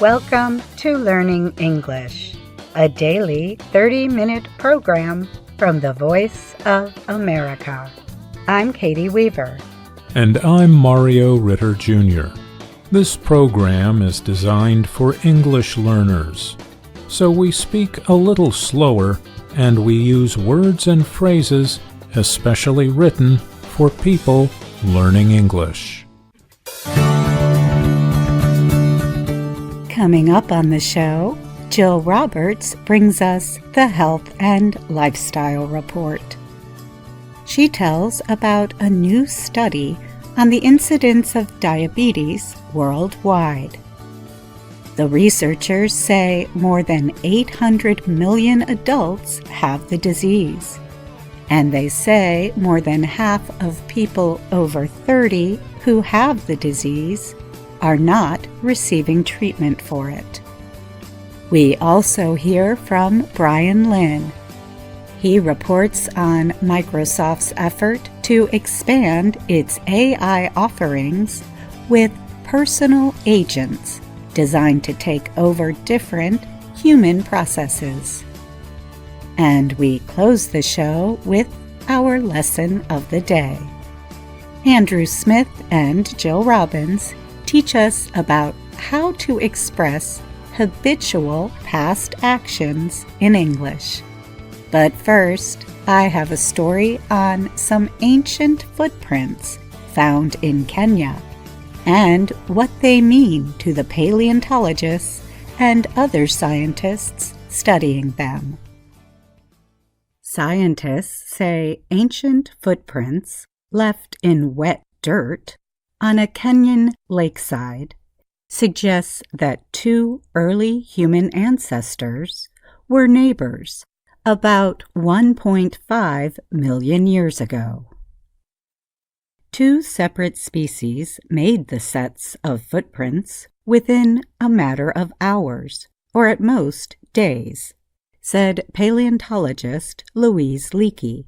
Welcome to Learning English, a daily 30-minute program from the Voice of America. I'm Katie Weaver. And I'm Mario Ritter Jr. This program is designed for English learners, so we speak a little slower and we use words and phrases especially written for people learning English. Coming up on the show, Jill Roberts brings us the Health and Lifestyle Report. She tells about a new study on the incidence of diabetes worldwide. The researchers say more than 800 million adults have the disease, and they say more than half of people over 30 who have the disease are not receiving treatment for it. We also hear from Brian Lynn. He reports on Microsoft's effort to expand its AI offerings with personal agents designed to take over different human processes. And we close the show with our lesson of the day. Andrew Smith and Jill Robbins teach us about how to express habitual past actions in English. But first, I have a story on some ancient footprints found in Kenya and what they mean to the paleontologists and other scientists studying them. Scientists say ancient footprints left in wet dirt on a Kenyan lakeside suggests that two early human ancestors were neighbors about 1.5 million years ago. Two separate species made the sets of footprints within a matter of hours, or at most days, said paleontologist Louise Leakey,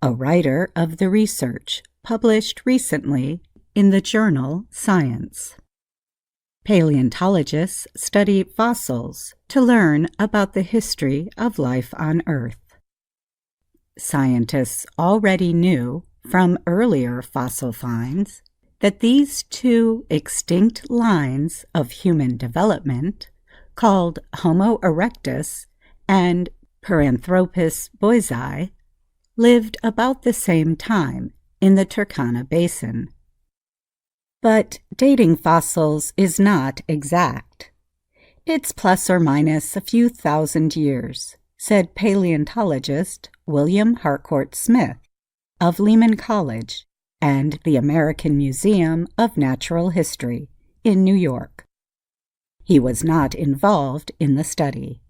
a writer of the research published recently in the journal Science. Paleontologists study fossils to learn about the history of life on Earth. Scientists already knew from earlier fossil finds that these two extinct lines of human development, called Homo erectus and Paranthropus boisei, lived about the same time in the Turkana Basin. But dating fossils is not exact. It's plus or minus a few thousand years, said paleontologist William Harcourt Smith of Lehman College and the American Museum of Natural History in New York. He was not involved in the study.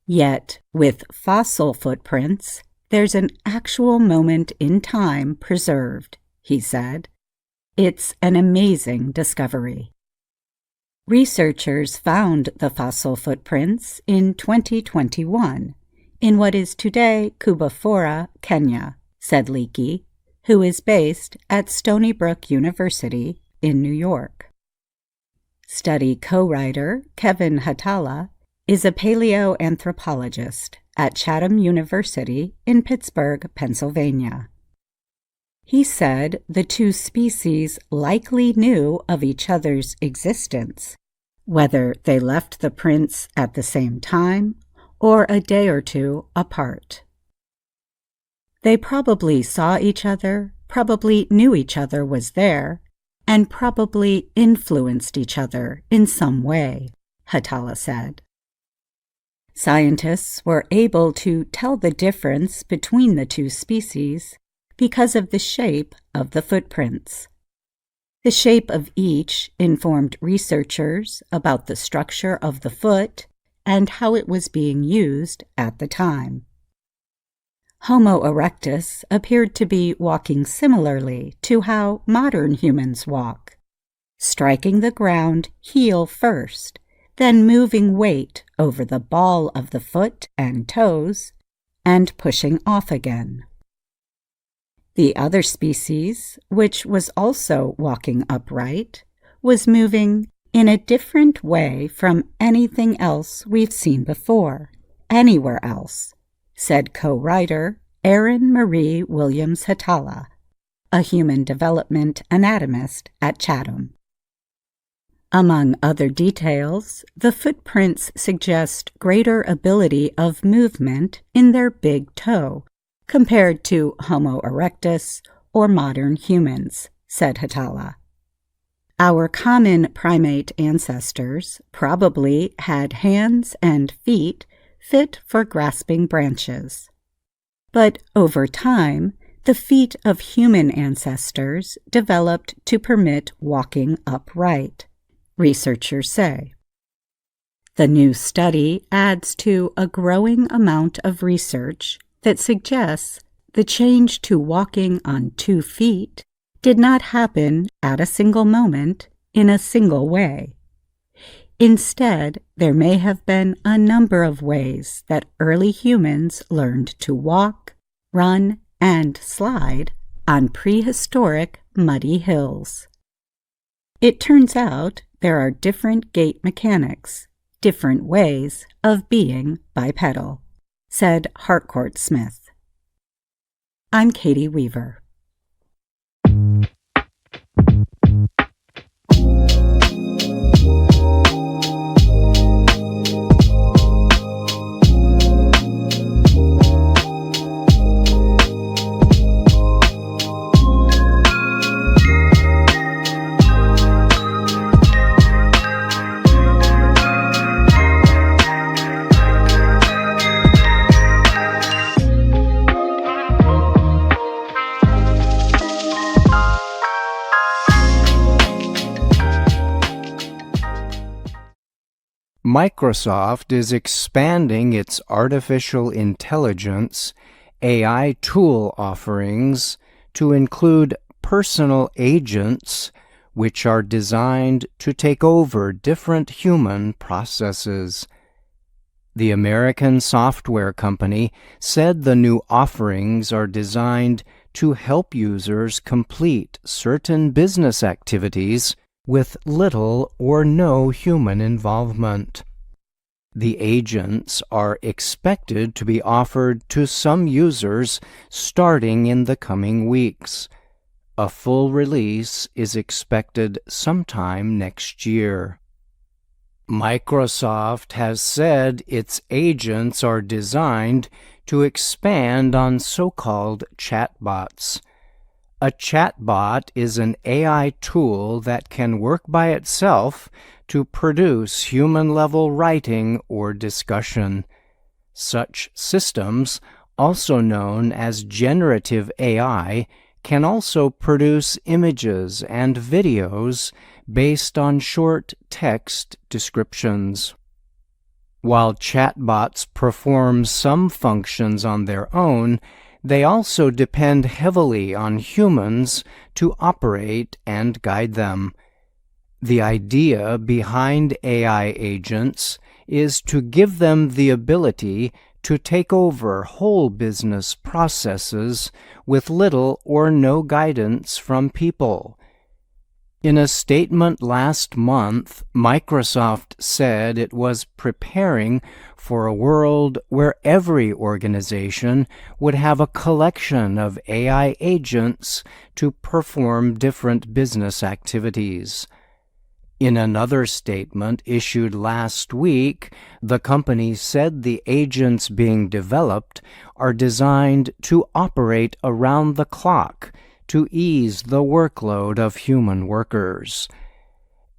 Yet, with fossil footprints, there's an actual moment in time preserved, he said. It's an amazing discovery. Researchers found the fossil footprints in 2021 in what is today Kubafora, Kenya, said Leakey, who is based at Stony Brook University in New York. Study co-writer Kevin Hatala is a paleoanthropologist at Chatham University in Pittsburgh, Pennsylvania. He said the two species likely knew of each other's existence, whether they left the prints at the same time or a day or two apart. They probably saw each other, probably knew each other was there, and probably influenced each other in some way, Hatala said. Scientists were able to tell the difference between the two species because of the shape of the footprints. The shape of each informed researchers about the structure of the foot and how it was being used at the time. Homo erectus appeared to be walking similarly to how modern humans walk, striking the ground heel first, then moving weight over the ball of the foot and toes, and pushing off again. The other species, which was also walking upright, was moving in a different way from anything else we've seen before, anywhere else, said co-writer Erin Marie Williams-Hatala, a human development anatomist at Chatham. Among other details, the footprints suggest greater ability of movement in their big toe compared to Homo erectus or modern humans, said Hatala. Our common primate ancestors probably had hands and feet fit for grasping branches. But over time, the feet of human ancestors developed to permit walking upright, researchers say. The new study adds to a growing amount of research that suggests the change to walking on 2 feet did not happen at a single moment in a single way. Instead, there may have been a number of ways that early humans learned to walk, run, and slide on prehistoric muddy hills. It turns out there are different gait mechanics, different ways of being bipedal, said Harcourt Smith. I'm Katie Weaver. Microsoft is expanding its artificial intelligence AI tool offerings to include personal agents, which are designed to take over different human processes. The American software company said the new offerings are designed to help users complete certain business activities with little or no human involvement. The agents are expected to be offered to some users starting in the coming weeks. A full release is expected sometime next year. Microsoft has said its agents are designed to expand on so-called chatbots. A chatbot is an AI tool that can work by itself to produce human-level writing or discussion. Such systems, also known as generative AI, can also produce images and videos based on short text descriptions. While chatbots perform some functions on their own, they also depend heavily on humans to operate and guide them. The idea behind AI agents is to give them the ability to take over whole business processes with little or no guidance from people. In a statement last month, Microsoft said it was preparing for a world where every organization would have a collection of AI agents to perform different business activities. In another statement issued last week, the company said the agents being developed are designed to operate around the clock to ease the workload of human workers.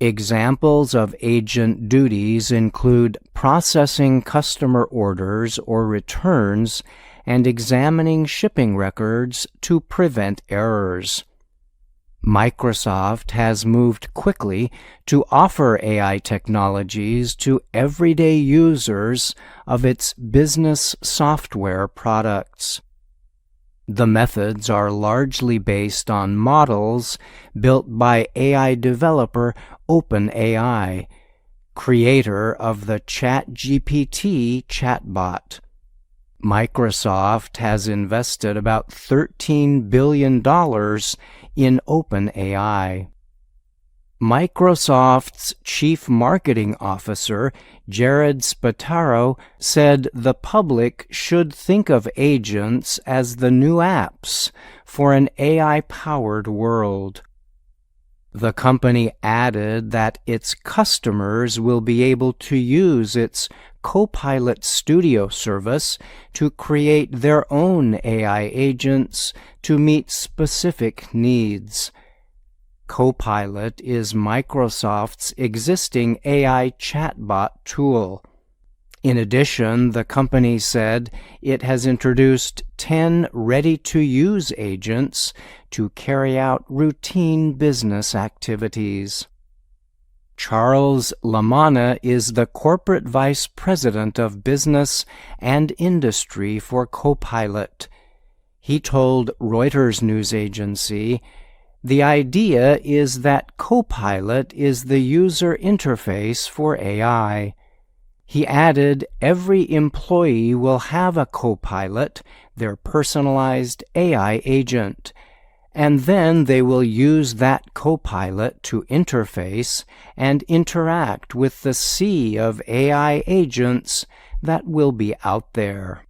Examples of agent duties include processing customer orders or returns and examining shipping records to prevent errors. Microsoft has moved quickly to offer AI technologies to everyday users of its business software products. The methods are largely based on models built by AI developer OpenAI, creator of the ChatGPT chatbot. Microsoft has invested about $13 billion in OpenAI. Microsoft's Chief Marketing Officer, Jared Spataro, said the public should think of agents as the new apps for an AI-powered world. The company added that its customers will be able to use its Copilot Studio service to create their own AI agents to meet specific needs. Copilot is Microsoft's existing AI chatbot tool. In addition, the company said it has introduced 10 ready-to-use agents to carry out routine business activities. Charles Lamanna is the Corporate Vice President of Business and Industry for Copilot. He told Reuters news agency, "The idea is that Copilot is the user interface for AI." He added every employee will have a Copilot, their personalized AI agent, and then they will use that Copilot to interface and interact with the sea of AI agents that will be out there.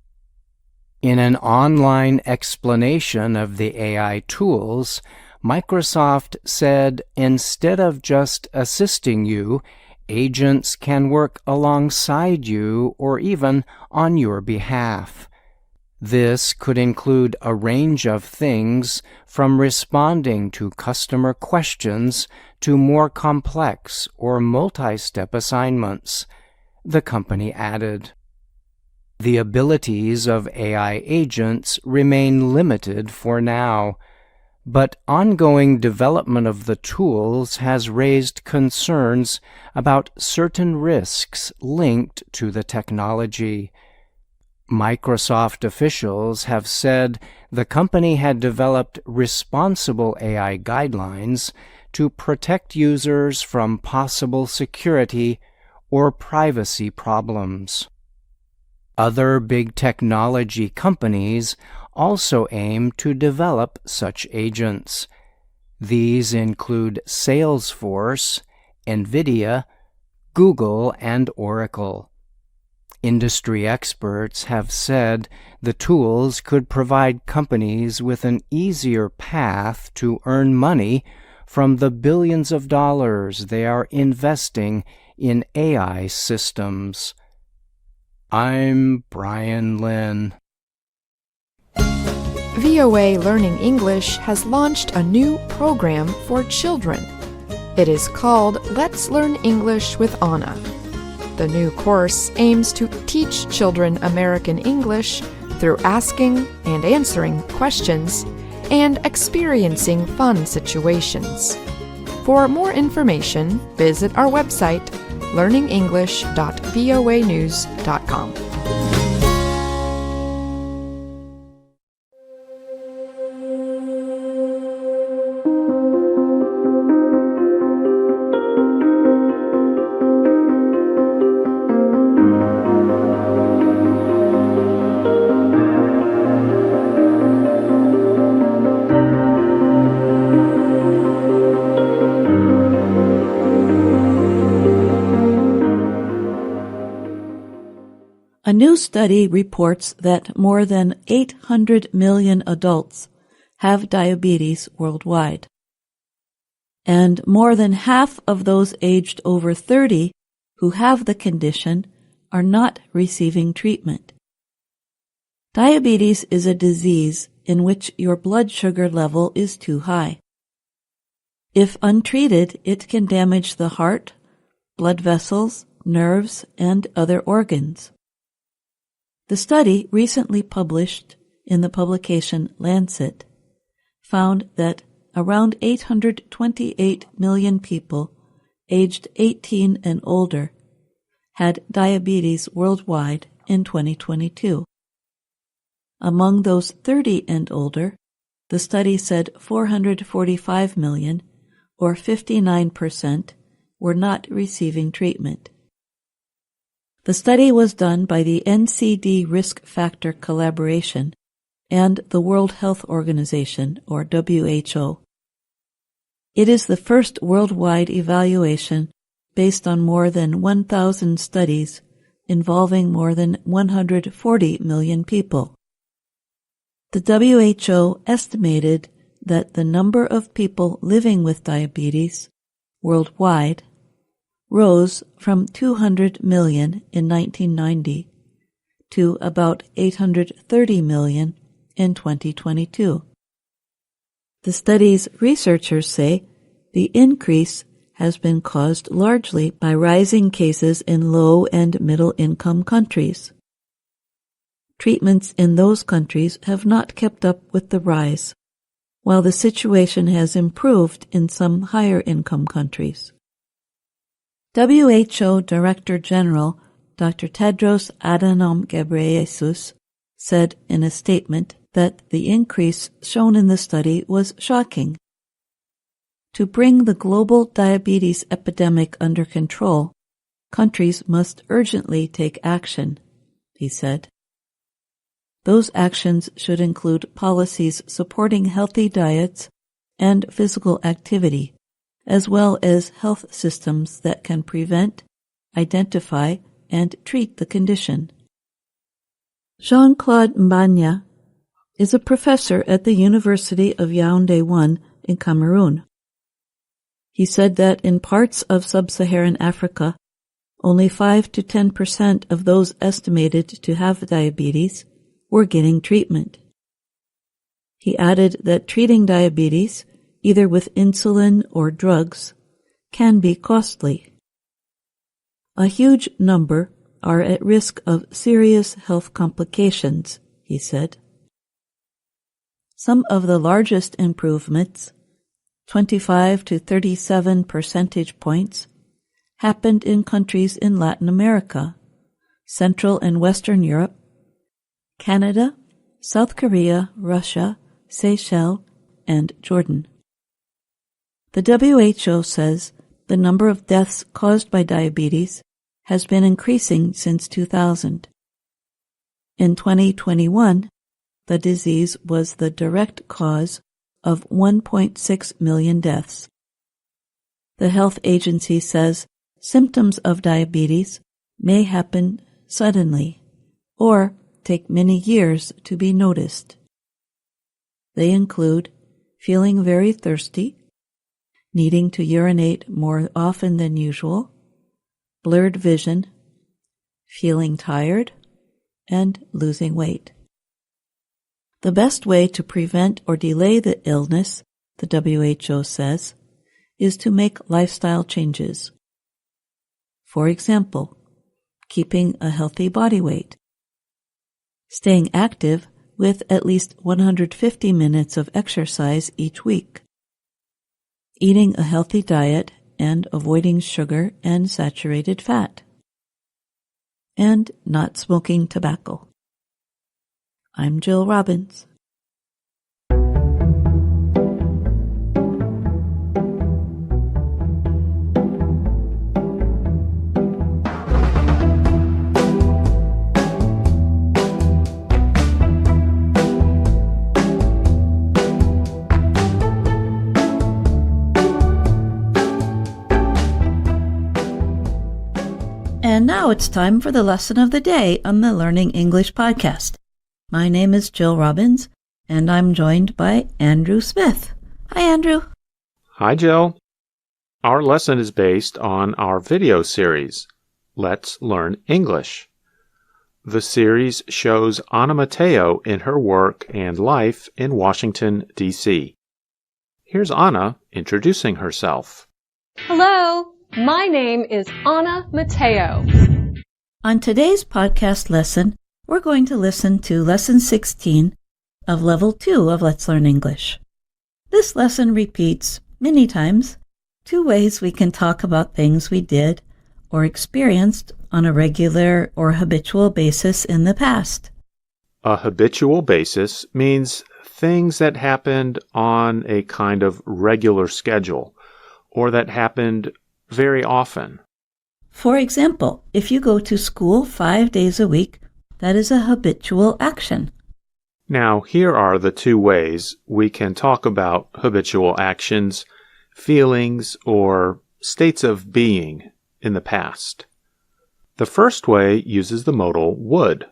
In an online explanation of the AI tools, Microsoft said instead of just assisting you, agents can work alongside you or even on your behalf. This could include a range of things from responding to customer questions to more complex or multi-step assignments, the company added. The abilities of AI agents remain limited for now, but ongoing development of the tools has raised concerns about certain risks linked to the technology. Microsoft officials have said the company had developed responsible AI guidelines to protect users from possible security or privacy problems. Other big technology companies also aim to develop such agents. These include Salesforce, NVIDIA, Google, and Oracle. Industry experts have said the tools could provide companies with an easier path to earn money from the billions of dollars they are investing in AI systems. I'm Brian Lynn. VOA Learning English has launched a new program for children. It is called Let's Learn English with Anna. The new course aims to teach children American English through asking and answering questions and experiencing fun situations. For more information, visit our website, learningenglish.voanews.com. A new study reports that more than 800 million adults have diabetes worldwide, and more than half of those aged over 30 who have the condition are not receiving treatment. Diabetes is a disease in which your blood sugar level is too high. If untreated, it can damage the heart, blood vessels, nerves, and other organs. The study, recently published in the publication Lancet, found that around 828 million people aged 18 and older had diabetes worldwide in 2022. Among those 30 and older, the study said 445 million, or 59%, were not receiving treatment. The study was done by the NCD Risk Factor Collaboration and the World Health Organization, or WHO. It is the first worldwide evaluation based on more than 1,000 studies involving more than 140 million people. The WHO estimated that the number of people living with diabetes worldwide rose from 200 million in 1990 to about 830 million in 2022. The study's researchers say the increase has been caused largely by rising cases in low and middle-income countries. Treatments in those countries have not kept up with the rise, while the situation has improved in some higher-income countries. WHO Director General Dr. Tedros Adhanom Ghebreyesus said in a statement that the increase shown in the study was shocking. To bring the global diabetes epidemic under control, countries must urgently take action, he said. Those actions should include policies supporting healthy diets and physical activity, as well as health systems that can prevent, identify, and treat the condition. Jean-Claude Mbanya is a professor at the University of Yaoundé 1 in Cameroon. He said that in parts of sub-Saharan Africa, only 5 to 10% of those estimated to have diabetes were getting treatment. He added that treating diabetes, either with insulin or drugs, can be costly. A huge number are at risk of serious health complications, he said. Some of the largest improvements, 25 to 37 percentage points, happened in countries in Latin America, Central and Western Europe, Canada, South Korea, Russia, Seychelles, and Jordan. The WHO says the number of deaths caused by diabetes has been increasing since 2000. In 2021, the disease was the direct cause of 1.6 million deaths. The health agency says symptoms of diabetes may happen suddenly or take many years to be noticed. They include feeling very thirsty, needing to urinate more often than usual, blurred vision, feeling tired, and losing weight. The best way to prevent or delay the illness, the WHO says, is to make lifestyle changes. For example, keeping a healthy body weight, staying active with at least 150 minutes of exercise each week, eating a healthy diet and avoiding sugar and saturated fat, and not smoking tobacco. I'm Jill Robbins. And now it's time for the lesson of the day on the Learning English podcast. My name is Jill Robbins, and I'm joined by Andrew Smith. Hi, Andrew. Hi, Jill. Our lesson is based on our video series, Let's Learn English. The series shows Ana Mateo in her work and life in Washington, D.C. Here's Ana introducing herself. Hello, my name is Ana Mateo. On today's podcast lesson, we're going to listen to Lesson 16 of Level 2 of Let's Learn English. This lesson repeats, many times, 2 ways we can talk about things we did or experienced on a regular or habitual basis in the past. A habitual basis means things that happened on a kind of regular schedule, or that happened very often. For example, if you go to school 5 days a week, that is a habitual action. Now, here are the 2 ways we can talk about habitual actions feelings, or states of being in the past. The first way uses the modal would.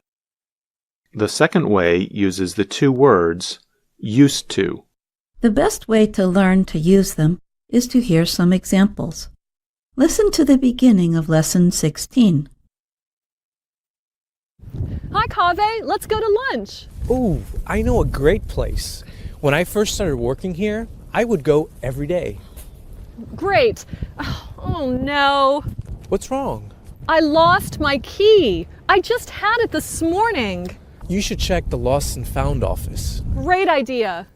The second way uses the two words used to. The best way to learn to use them is to hear some examples. Listen to the beginning of Lesson 16. Hi, Kaveh. Let's go to lunch. Ooh, I know a great place. When I first started working here, I would go every day. Great. Oh, no. What's wrong? I lost my key. I just had it this morning. You should check the Lost and Found office. Great idea.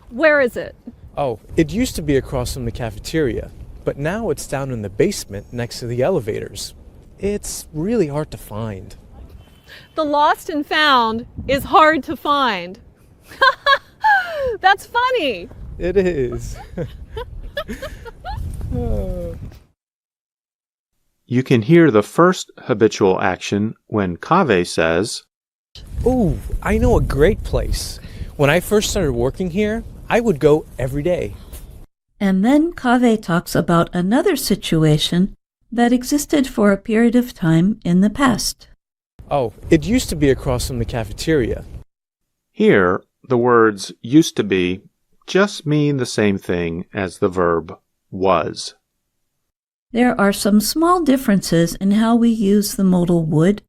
Where is it? Oh, it used to be across from the cafeteria, but now it's down in the basement next to the elevators. It's really hard to find. The lost and found is hard to find. That's funny. It is. You can hear the first habitual action when Kaveh says, Ooh, I know a great place. When I first started working here, I would go every day. And then Kaveh talks about another situation that existed for a period of time in the past. Oh, it used to be across from the cafeteria. Here, the words used to be just mean the same thing as the verb was. There are some small differences in how we use the modal would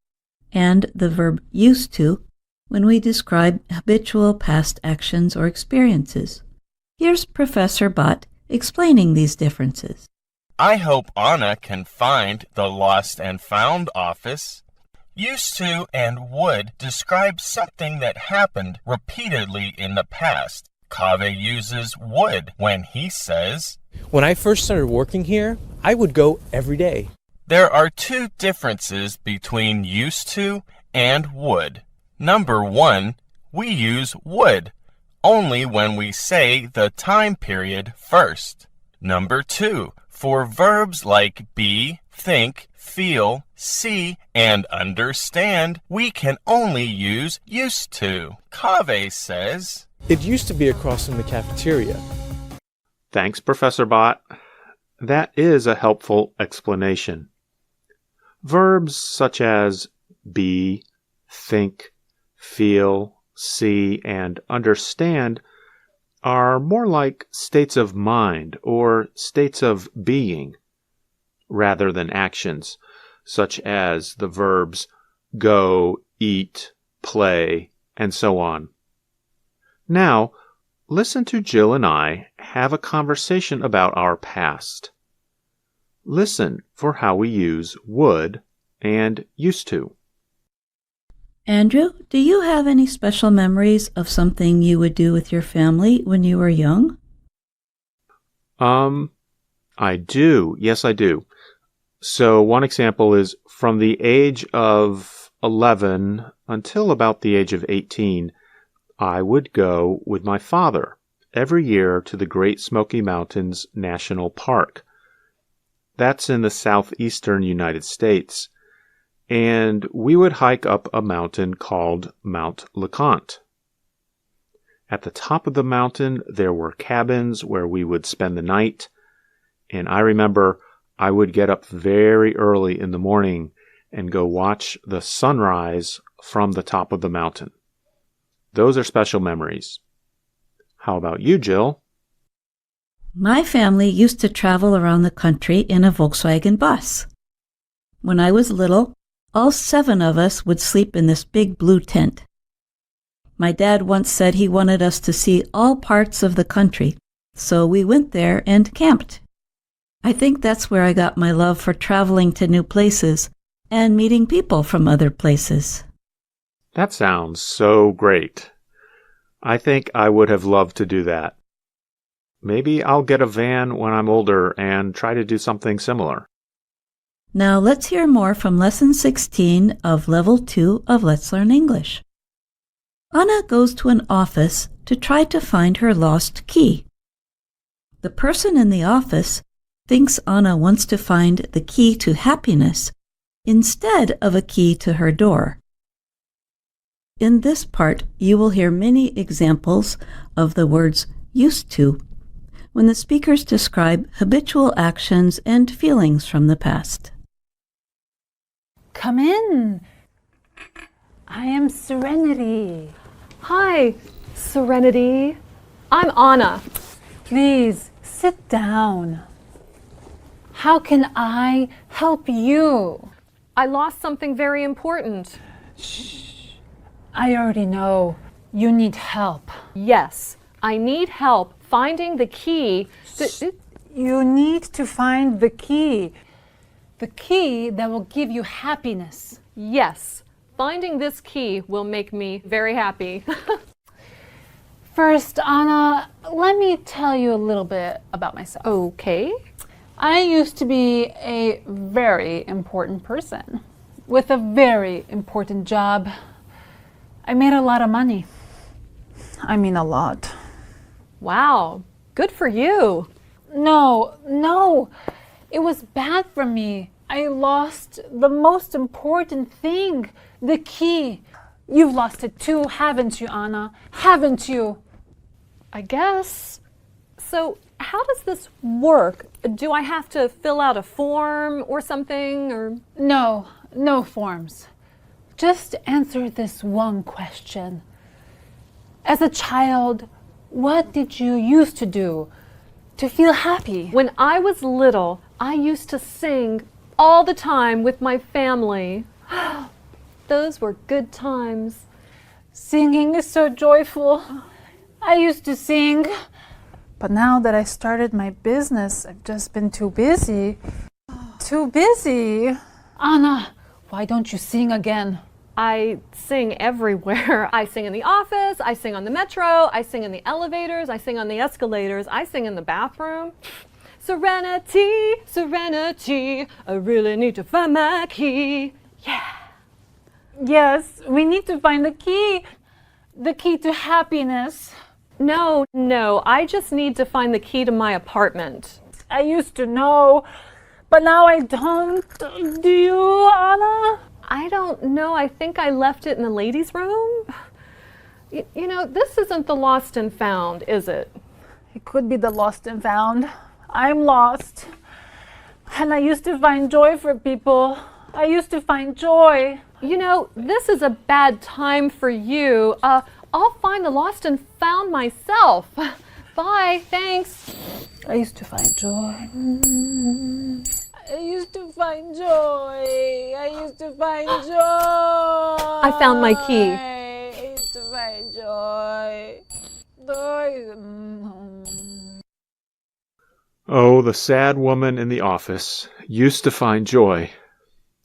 and the verb used to when we describe habitual past actions or experiences. Here's Professor Bott explaining these differences. I hope Anna can find the Lost and Found office. Used to and would describe something that happened repeatedly in the past. Kaveh uses would when he says, When I first started working here, I would go every day. There are two differences between used to and would. Number one, we use would only when we say the time period first. Number two, for verbs like be, think, feel, see, and understand, we can only use used to. Kaveh says, It used to be across from the cafeteria. Thanks, Professor Bott. That is a helpful explanation. Verbs such as be, think, feel, see, and understand are more like states of mind or states of being rather than actions, such as the verbs go, eat, play, and so on. Now, listen to Jill and I have a conversation about our past. Listen for how we use would and used to. Andrew, do you have any special memories of something you would do with your family when you were young? I do. Yes, I do. So one example is from the age of 11 until about the age of 18, I would go with my father every year to the Great Smoky Mountains National Park. That's in the southeastern United States. And we would hike up a mountain called Mount LeConte. At the top of the mountain, there were cabins where we would spend the night. And I remember I would get up very early in the morning and go watch the sunrise from the top of the mountain. Those are special memories. How about you, Jill? My family used to travel around the country in a Volkswagen bus. When I was little, all 7 of us would sleep in this big blue tent. My dad once said he wanted us to see all parts of the country, so we went there and camped. I think that's where I got my love for traveling to new places and meeting people from other places. That sounds so great. I think I would have loved to do that. Maybe I'll get a van when I'm older and try to do something similar. Now let's hear more from Lesson 16 of Level 2 of Let's Learn English. Anna goes to an office to try to find her lost key. The person in the office thinks Anna wants to find the key to happiness instead of a key to her door. In this part, you will hear many examples of the words used to, when the speakers describe habitual actions and feelings from the past. Come in. I am Serenity. Hi, Serenity. I'm Anna. Please sit down. How can I help you? I lost something very important. Shh. I already know. You need help. Yes, I need help finding the key. You need to find the key. The key that will give you happiness. Yes, finding this key will make me very happy. First, Anna, let me tell you a little bit about myself. Okay. I used to be a very important person with a very important job. I made a lot of money. I mean, a lot. Wow, good for you. No. It was bad for me. I lost the most important thing, the key. You've lost it too, haven't you, Anna? Haven't you? I guess. So, how does this work? Do I have to fill out a form or something, or? No forms. Just answer this one question. As a child, what did you used to do to feel happy? When I was little, I used to sing all the time with my family. Those were good times. Singing is so joyful. I used to sing, but now that I started my business, I've just been too busy. Too busy. Anna, why don't you sing again? I sing everywhere. I sing in the office, I sing on the metro, I sing in the elevators, I sing on the escalators, I sing in the bathroom. Serenity, serenity, I really need to find my key. Yeah. Yes, we need to find the key to happiness. No, I just need to find the key to my apartment. I used to know, but now I don't. Do you, Anna? I don't know. I think I left it in the ladies' room. You know, this isn't the lost and found, is it? It could be the lost and found. I'm lost. And I used to find joy for people. I used to find joy. You know, this is a bad time for you. I'll find the lost and found myself. Bye, thanks. I used to find joy. I used to find joy. I used to find joy. I found my key. I used to find joy. Oh, the sad woman in the office used to find joy.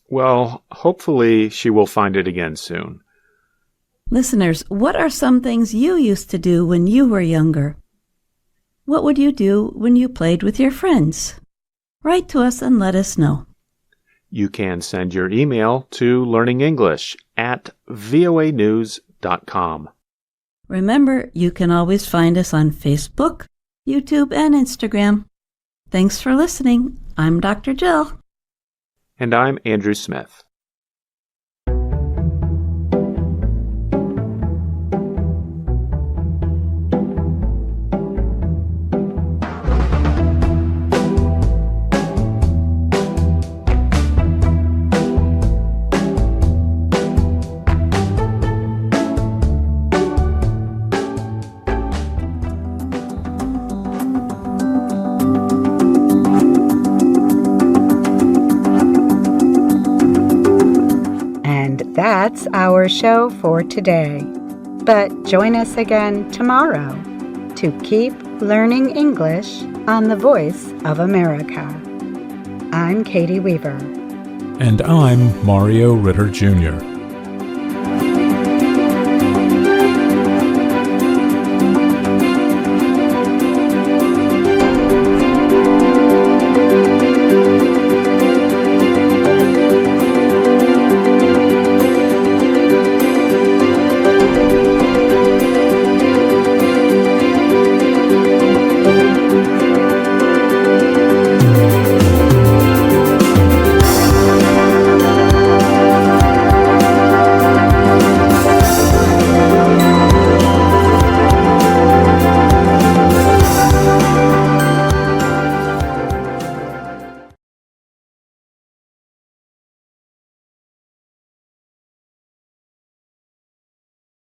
Well, hopefully she will find it again soon. Listeners, what are some things you used to do when you were younger? What would you do when you played with your friends? Write to us and let us know. You can send your email to learningenglish@voanews.com. Remember, you can always find us on Facebook, YouTube, and Instagram. Thanks for listening. I'm Dr. Jill. And I'm Andrew Smith. That's our show for today. But join us again tomorrow to keep learning English on the Voice of America. I'm Katie Weaver. And I'm Mario Ritter Jr.